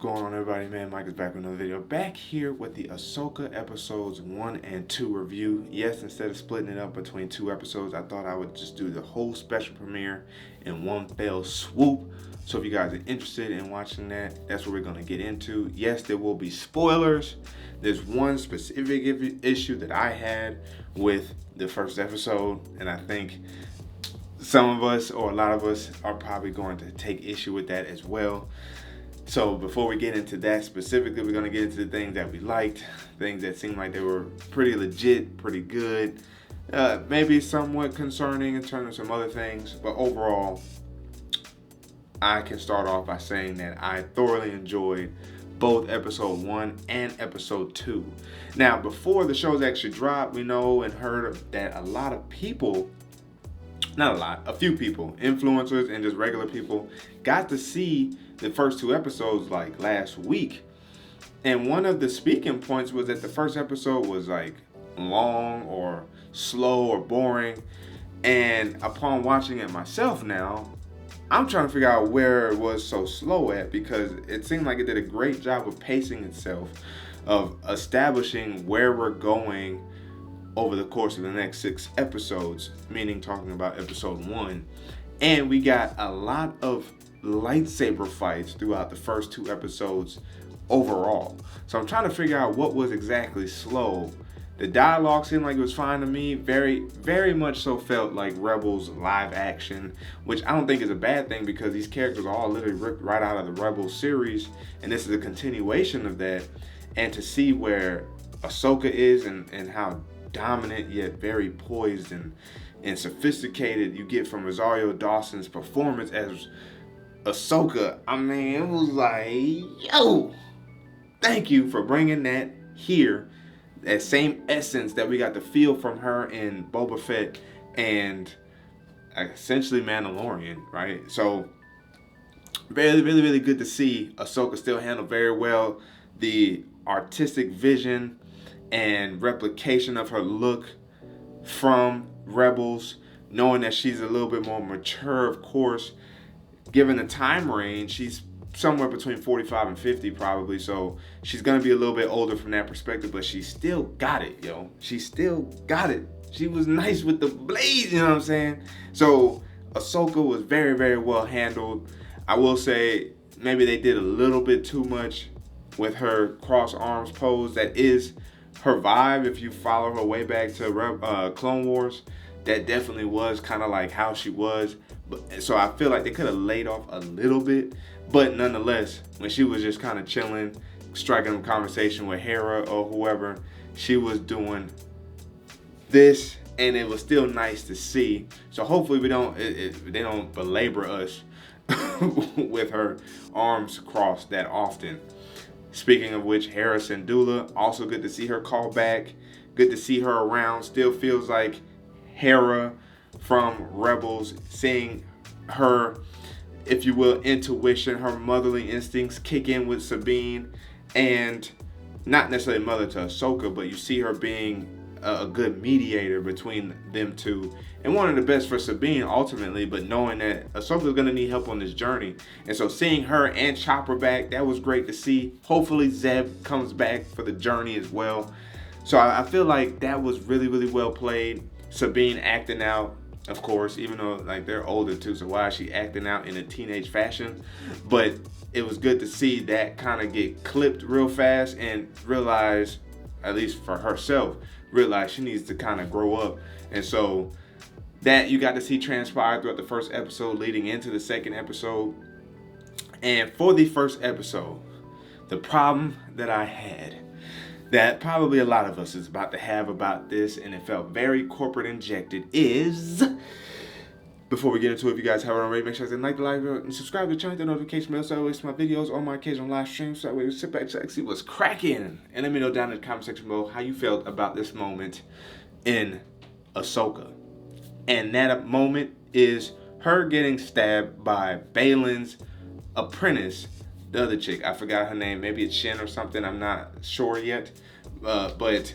going on, everybody? Man, Mike is back with another video. Back here with the Ahsoka episodes 1 and 2 review. Yes, instead of splitting it up between 2 episodes, I thought I would just do the whole special premiere in one fell swoop. So if you guys are interested in watching that, that's what we're going to get into. Yes, there will be spoilers. There's one specific issue that I had with the first episode, and I think some of us, or a lot of us, are probably going to take issue with that as well. So before we get into that specifically, we're going to get into the things that we liked, things that seemed like they were pretty legit, pretty good, maybe somewhat concerning in terms of some other things. But overall, I can start off by saying that I thoroughly enjoyed both episode 1 and episode 2. Now, before the shows actually dropped, we know and heard that a lot of people, not a lot, a few people, influencers and just regular people, got to see the first 2 episodes like last week. And one of the speaking points was that the first episode was like long or slow or boring. And upon watching it myself now, I'm trying to figure out where it was so slow at, because it seemed like it did a great job of pacing itself, of establishing where we're going over the course of the next 6 episodes, meaning talking about episode 1. And we got a lot of lightsaber fights throughout the first 2 episodes overall. So I'm trying to figure out what was exactly slow. The dialogue seemed like it was fine to me. Very, very much so felt like Rebels live action, which I don't think is a bad thing, because these characters are all literally ripped right out of the Rebels series, and this is a continuation of that. And to see where Ahsoka is and how dominant yet very poised and sophisticated you get from Rosario Dawson's performance as Ahsoka, I mean, it was like, yo, thank you for bringing that here. That same essence that we got to feel from her in Boba Fett and essentially Mandalorian, right? So really, really, really good to see Ahsoka still handle very well the artistic vision and replication of her look from Rebels, knowing that she's a little bit more mature, of course. Given the time range, she's somewhere between 45 and 50 probably, so she's gonna be a little bit older from that perspective, but she still got it, yo. She still got it. She was nice with the blade, you know what I'm saying? So Ahsoka was very, very well handled. I will say maybe they did a little bit too much with her cross arms pose. That is her vibe. If you follow her way back to Clone Wars, that definitely was kind of like how she was. But so I feel like they could have laid off a little bit, but nonetheless, when she was just kind of chilling, striking a conversation with Hera or whoever, she was doing this, and it was still nice to see. So hopefully they don't belabor us with her arms crossed that often. Speaking of which, Hera Syndulla, also good to see her call back. Good to see her around. Still feels like Hera from Rebels, seeing her, if you will, intuition, her motherly instincts kick in with Sabine, and not necessarily mother to Ahsoka, but you see her being a good mediator between them two, and one of the best for Sabine ultimately, but knowing that Ahsoka's gonna need help on this journey. And so seeing her and Chopper back, that was great to see. Hopefully Zeb comes back for the journey as well. So I feel like that was really, really well played. Sabine acting out, of course, even though like they're older too, so why is she acting out in a teenage fashion? But it was good to see that kind of get clipped real fast and realize, at least for herself, realize she needs to kind of grow up. And so that you got to see transpire throughout the first episode leading into the second episode. And for the first episode, the problem that I had, that probably a lot of us is about to have about this, and it felt very corporate injected, is, before we get into it, if you guys haven't already, make sure to like the live video and subscribe to the channel, the notification bell, so I always see my videos on my occasional live streams, so that way you sit back, check, see what's cracking, and let me know down in the comment section below how you felt about this moment in Ahsoka. And that moment is her getting stabbed by Balin's apprentice, the other chick. I forgot her name. Maybe it's Shin or something. I'm not sure yet. But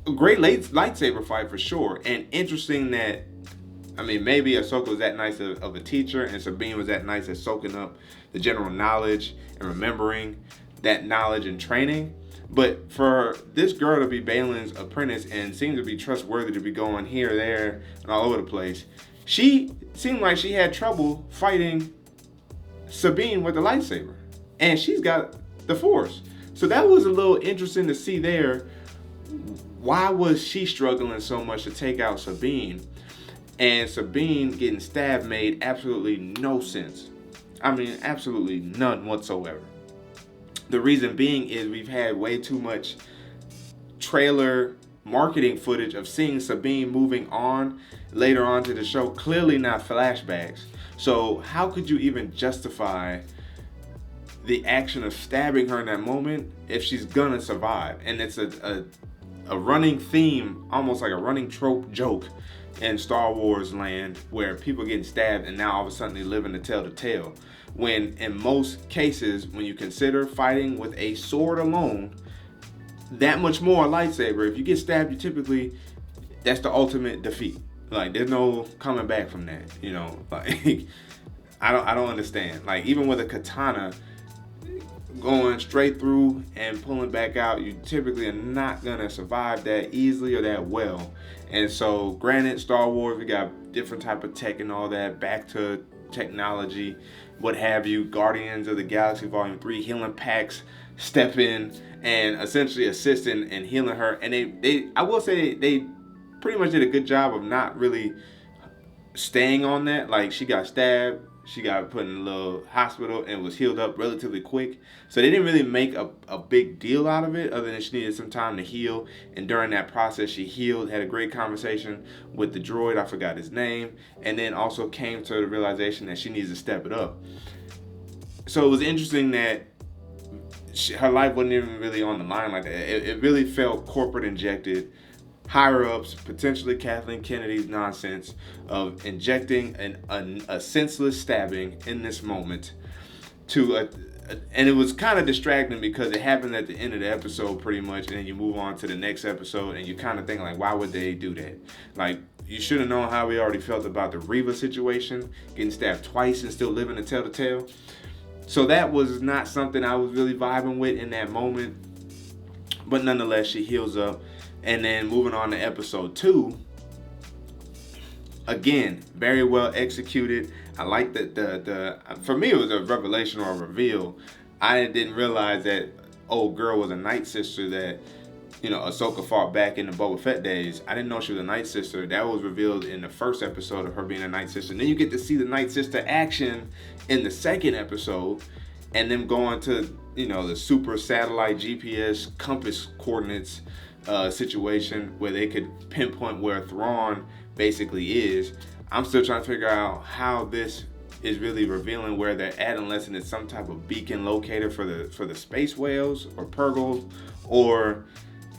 a great lightsaber fight for sure. And interesting that I mean, maybe Ahsoka was that nice of a teacher, and Sabine was that nice at soaking up the general knowledge and remembering that knowledge and training. But for this girl to be Balin's apprentice and seem to be trustworthy to be going here, there, and all over the place, she seemed like she had trouble fighting Sabine with the lightsaber. And she's got the Force. So that was a little interesting to see there. Why was she struggling so much to take out Sabine? And Sabine getting stabbed made absolutely no sense. I mean, absolutely none whatsoever. The reason being is we've had way too much trailer marketing footage of seeing Sabine moving on later on to the show, clearly not flashbacks. So how could you even justify the action of stabbing her in that moment if she's gonna survive? And it's a running theme, almost like a running trope joke in Star Wars land, where people getting stabbed and now all of a sudden they living to tell the tale. When in most cases, when you consider fighting with a sword alone, that much more a lightsaber, if you get stabbed, you typically, that's the ultimate defeat. Like, there's no coming back from that, you know. Like, I don't understand. Like, even with a katana, going straight through and pulling back out, you typically are not gonna survive that easily or that well. And so, granted, Star Wars, we got different type of tech and all that, back to technology, what have you. Guardians of the Galaxy Volume 3, healing packs step in and essentially assist in healing her. And they I will say they pretty much did a good job of not really staying on that. Like, she got stabbed, she got put in a little hospital and was healed up relatively quick. So they didn't really make a big deal out of it, other than she needed some time to heal. And during that process, she healed, had a great conversation with the droid, I forgot his name, and then also came to the realization that she needs to step it up. So it was interesting that her life wasn't even really on the line like that. It really felt corporate injected. Higher ups, potentially Kathleen Kennedy's nonsense of injecting a senseless stabbing in this moment and it was kind of distracting because it happened at the end of the episode pretty much, and then you move on to the next episode and you kind of think like, why would they do that? Like, you should have known how we already felt about the Reva situation, getting stabbed twice and still living to tell the tale. So that was not something I was really vibing with in that moment. But nonetheless, she heals up. And then moving on to episode 2, again, very well executed. I like that for me it was a revelation or a reveal. I didn't realize that old girl was a Night Sister that, you know, Ahsoka fought back in the Boba Fett days. I didn't know she was a Night Sister. That was revealed in the first episode of her being a Night Sister. And then you get to see the Night Sister action in the second episode, and them going to, you know, the super satellite GPS compass coordinates situation where they could pinpoint where Thrawn basically is. I'm still trying to figure out how this is really revealing where they're at, unless it's some type of beacon locator for the space whales or Purgles or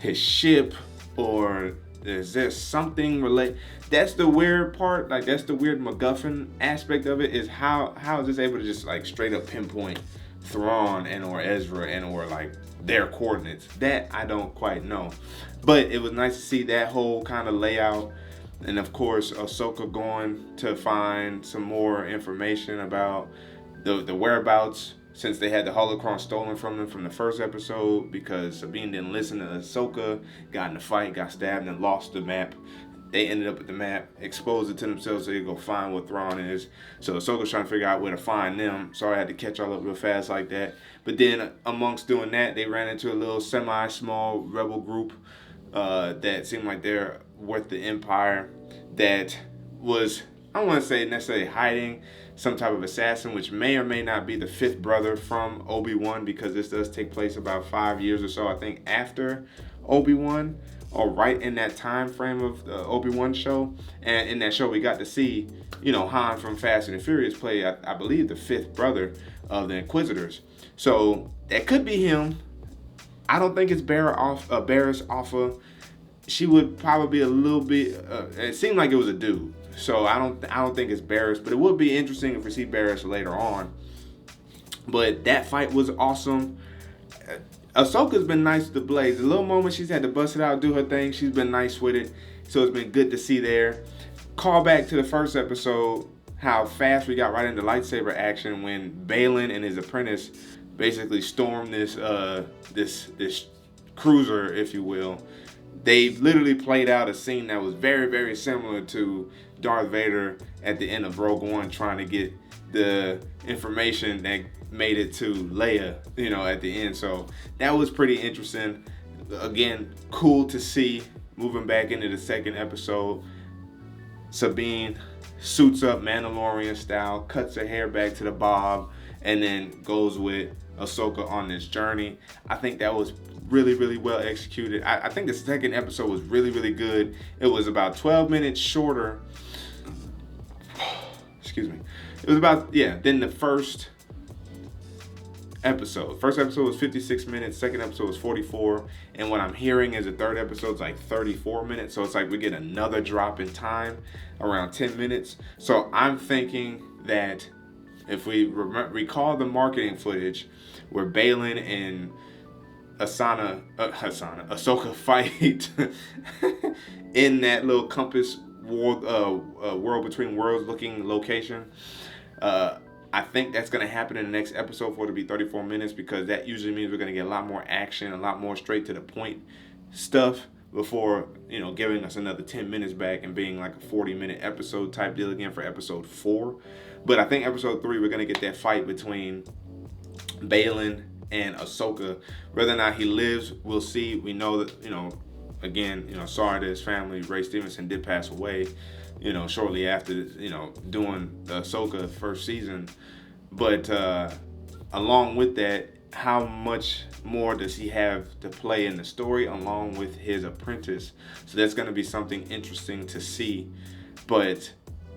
his ship, or is there something related? That's the weird part. Like, that's the weird MacGuffin aspect of it, is how is this able to just like straight up pinpoint Thrawn and or Ezra and or like their coordinates? That I don't quite know. But it was nice to see that whole kind of layout. And of course, Ahsoka going to find some more information about the whereabouts, since they had the holocron stolen from them from the first episode, because Sabine didn't listen to Ahsoka, got in a fight, got stabbed, and lost the map. They ended up with the map, exposed it to themselves so they could go find what Thrawn is. So Ahsoka's trying to figure out where to find them. Sorry I had to catch all up real fast like that. But then amongst doing that, they ran into a little semi-small rebel group that seemed like they're with the Empire, that was, I don't want to say necessarily hiding some type of assassin, which may or may not be the fifth brother from Obi-Wan, because this does take place about 5 years or so, I think, after Obi-Wan, or right in that time frame of the Obi-Wan show. And in that show, we got to see, you know, Han from Fast and the Furious play, I believe, the fifth brother of the Inquisitors. So that could be him. I don't think it's Barriss Offa. She would probably be a little bit. It seemed like it was a dude, so I don't think it's Barriss. But it would be interesting if we see Barriss later on. But that fight was awesome. Ahsoka's been nice to the Blaze. The little moment she's had to bust it out, do her thing, she's been nice with it. So it's been good to see there. call back to the first episode, how fast we got right into lightsaber action when Balin and his apprentice basically stormed this cruiser, if you will. They literally played out a scene that was very, very similar to Darth Vader at the end of Rogue One trying to get the information that made it to Leia, at the end. So that was pretty interesting. Again, cool to see. Moving back into the second episode, Sabine suits up Mandalorian style, cuts her hair back to the bob, and then goes with Ahsoka on this journey. I think that was really, really well executed. I think the second episode was really, really good. It was about 12 minutes shorter. Excuse me. It was about, than the first episode. First episode was 56 minutes. Second episode was 44. And what I'm hearing is the third episode is like 34 minutes. So it's like we get another drop in time, around 10 minutes. So I'm thinking that if we recall the marketing footage where Balin and Ahsoka fight in that little compass world between worlds looking location, I think that's going to happen in the next episode for it to be 34 minutes, because that usually means we're going to get a lot more action, a lot more straight to the point stuff before, giving us another 10 minutes back and being like a 40-minute episode type deal again for episode 4. But I think episode 3, we're going to get that fight between Balin and Ahsoka. Whether or not he lives, we'll see. We know that, again, sorry to his family, Ray Stevenson did pass away, shortly after, doing the Ahsoka first season. But along with that, how much more does he have to play in the story along with his apprentice? So that's going to be something interesting to see. But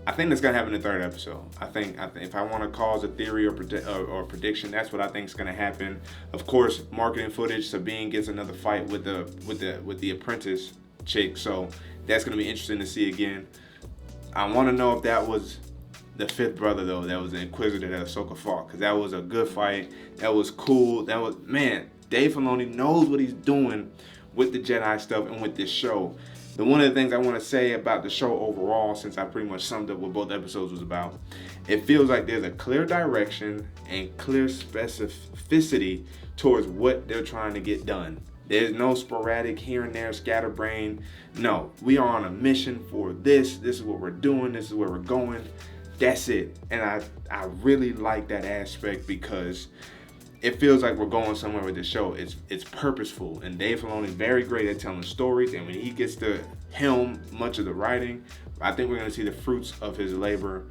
I think that's going to happen in the third episode. I think if I want to cause a theory or prediction, that's what I think is going to happen. Of course, marketing footage, Sabine gets another fight with the apprentice chick. So that's going to be interesting to see again. I want to know if that was the fifth brother, though, that was the Inquisitor that Ahsoka fought, because that was a good fight. That was cool. Dave Filoni knows what he's doing with the Jedi stuff and with this show. One of the things I want to say about the show overall, since I pretty much summed up what both episodes was about, it feels like there's a clear direction and clear specificity towards what they're trying to get done. There's no sporadic here and there scatterbrain. No, we are on a mission for this. This is what we're doing. This is where we're going. That's it. And I really like that aspect, because it feels like we're going somewhere with the show. It's purposeful, and Dave Filoni is very great at telling stories. And when he gets to helm much of the writing, I think we're going to see the fruits of his labor.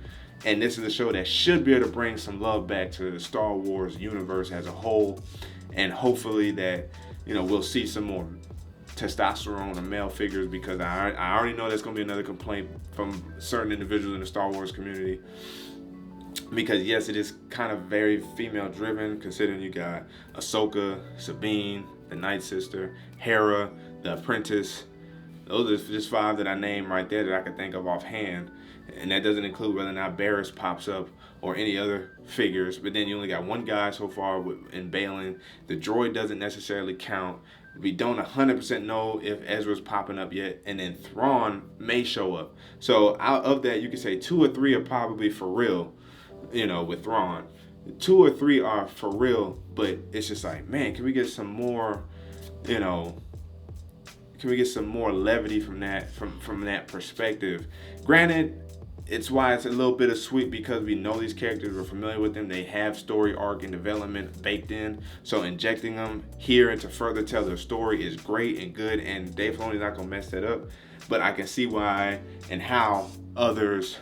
And this is a show that should be able to bring some love back to the Star Wars universe as a whole. And hopefully that, we'll see some more testosterone or male figures, because I already know that's going to be another complaint from certain individuals in the Star Wars community. Because yes, it is kind of very female driven, considering you got Ahsoka, Sabine, the Night Sister, Hera, the Apprentice. Those are just 5 that I named right there that I could think of offhand. And that doesn't include whether or not Barriss pops up or any other figures. But then you only got one guy so far in Balin. The droid doesn't necessarily count. We don't 100% know if Ezra's popping up yet. And then Thrawn may show up. So out of that, you could say 2 or 3 are probably for real, with Thrawn. 2 or 3 are for real, but it's just like, man, can we get some more, can we get some more levity from that perspective? Granted, it's why it's a little bit of sweet, because we know these characters, we're familiar with them, they have story arc and development baked in. So injecting them here and to further tell their story is great and good, and Dave Filoni's not gonna mess that up. But I can see why and how others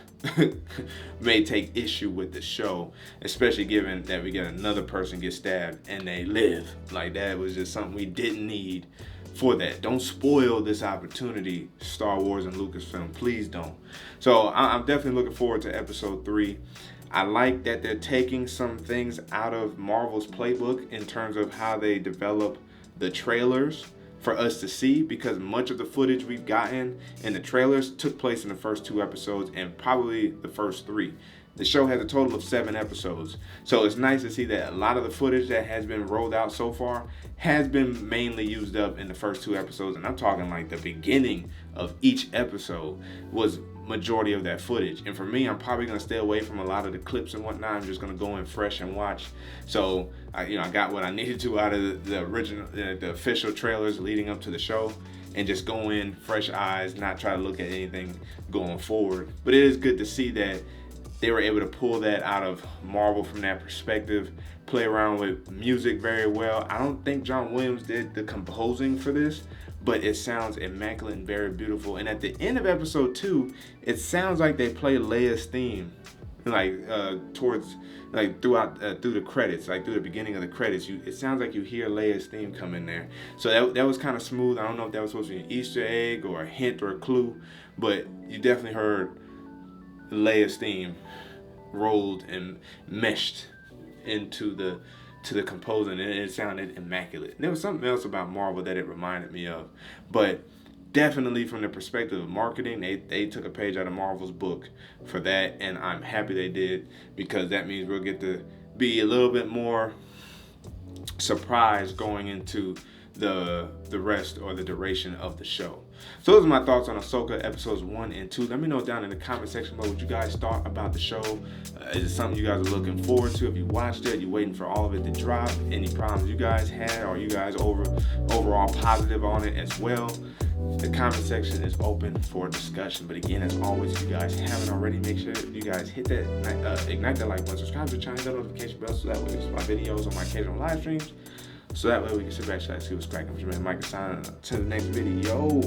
may take issue with the show, especially given that we get another person get stabbed and they live. Like, that was just something we didn't need for that. Don't spoil this opportunity, Star Wars and Lucasfilm. Please don't. So I'm definitely looking forward to episode 3. I like that they're taking some things out of Marvel's playbook in terms of how they develop the trailers for us to see, because much of the footage we've gotten in the trailers took place in the first 2 episodes and probably the first 3. The show has a total of 7 episodes. So it's nice to see that a lot of the footage that has been rolled out so far has been mainly used up in the first 2 episodes. And I'm talking like the beginning of each episode was majority of that footage. And for me, I'm probably gonna stay away from a lot of the clips and whatnot. I'm just gonna go in fresh and watch. So I got what I needed to out of the original, the official trailers leading up to the show, and just go in fresh eyes, not try to look at anything going forward. But it is good to see that they were able to pull that out of Marvel from that perspective, play around with music very well. I don't think John Williams did the composing for this, but it sounds immaculate and very beautiful. And at the end of episode 2, it sounds like they play Leia's theme, like through the credits, like through the beginning of the credits. It sounds like you hear Leia's theme come in there. So that was kind of smooth. I don't know if that was supposed to be an Easter egg or a hint or a clue, but you definitely heard Leia's theme rolled and meshed into the composing, and it sounded immaculate. And there was something else about Marvel that it reminded me of, but definitely from the perspective of marketing, they took a page out of Marvel's book for that, and I'm happy they did, because that means we'll get to be a little bit more surprised going into the rest or the duration of the show. So those are my thoughts on Ahsoka episodes 1 and 2. Let me know down in the comment section below what you guys thought about the show. Is it something you guys are looking forward to? If you watched it, you're waiting for all of it to drop. Any problems you guys had, or you guys overall positive on it as well? The comment section is open for discussion. But again, as always, if you guys haven't already, make sure you guys hit that, ignite that like button, subscribe to the channel, hit the notification bell, so that way you get my videos on my occasional live streams. So that way we can sit back and see what's cracking. I'm your man Micah, signing to the next video.